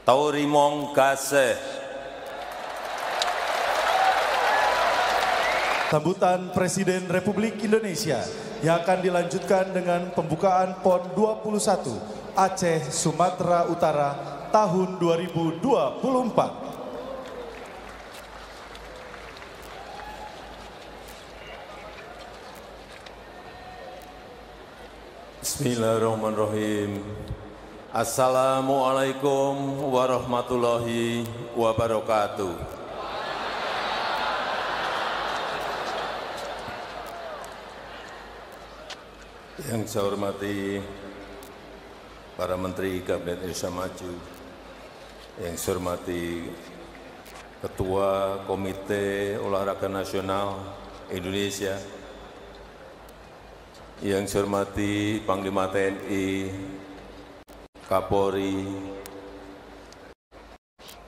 Taurimong Gaseh. Sambutan Presiden Republik Indonesia yang akan dilanjutkan dengan pembukaan PON 21 Aceh Sumatera Utara tahun 2024. Bismillahirrahmanirrahim. Assalamualaikum warahmatullahi wabarakatuh. Yang saya hormati para Menteri Kabinet Indonesia Maju, yang saya hormati Ketua Komite Olahraga Nasional Indonesia, yang saya hormati Panglima TNI, Kapolri,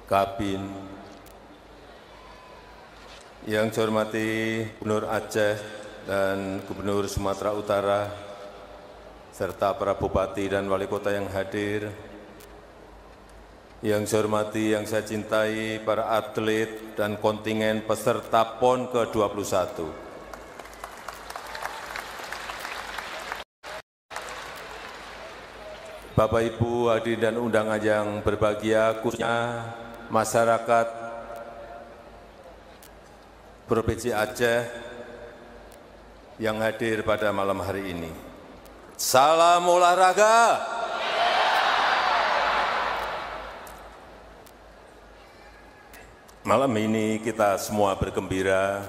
Kabin, yang saya hormati Gubernur Aceh dan Gubernur Sumatera Utara, serta para bupati dan wali kota yang hadir, yang saya hormati, yang saya cintai, para atlet dan kontingen peserta PON ke-21. Bapak Ibu hadirin dan undangan yang berbahagia, khususnya masyarakat Provinsi Aceh yang hadir pada malam hari ini. Salam olahraga. Malam ini kita semua bergembira.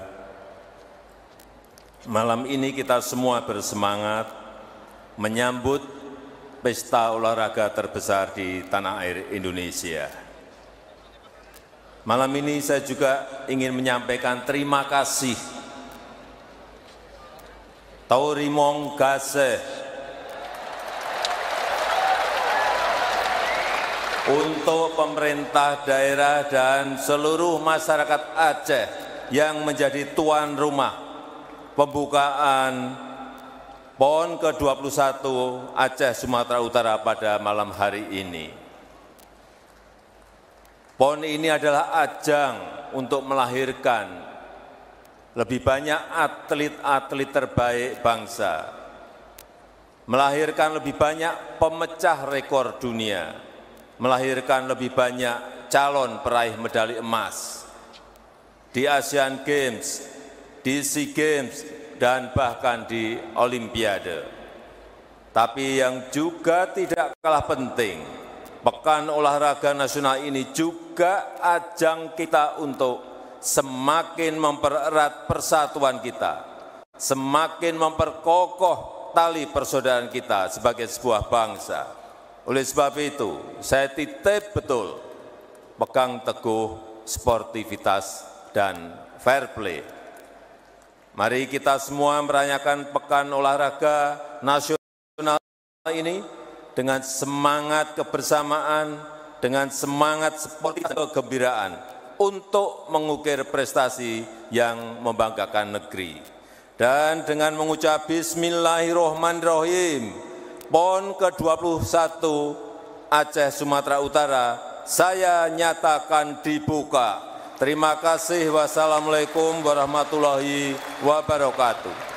Malam ini kita semua bersemangat menyambut pesta olahraga terbesar di tanah air Indonesia. Malam ini saya juga ingin menyampaikan terima kasih Taurimong Gaseh untuk pemerintah daerah dan seluruh masyarakat Aceh yang menjadi tuan rumah pembukaan PON ke-21 Aceh Sumatera Utara pada malam hari ini. PON ini adalah ajang untuk melahirkan lebih banyak atlet-atlet terbaik bangsa, melahirkan lebih banyak pemecah rekor dunia, melahirkan lebih banyak calon peraih medali emas di Asian Games, di SEA Games, dan bahkan di Olimpiade. Tapi yang juga tidak kalah penting, Pekan Olahraga Nasional ini juga ajang kita untuk semakin mempererat persatuan kita, semakin memperkokoh tali persaudaraan kita sebagai sebuah bangsa. Oleh sebab itu, saya titip betul, pegang teguh sportivitas dan fair play. Mari kita semua merayakan Pekan Olahraga Nasional ini dengan semangat kebersamaan, dengan semangat sportif dan kegembiraan untuk mengukir prestasi yang membanggakan negeri. Dan dengan mengucap Bismillahirrahmanirrahim, PON ke-21 Aceh Sumatera Utara saya nyatakan dibuka. Terima kasih. Wassalamualaikum warahmatullahi wabarakatuh.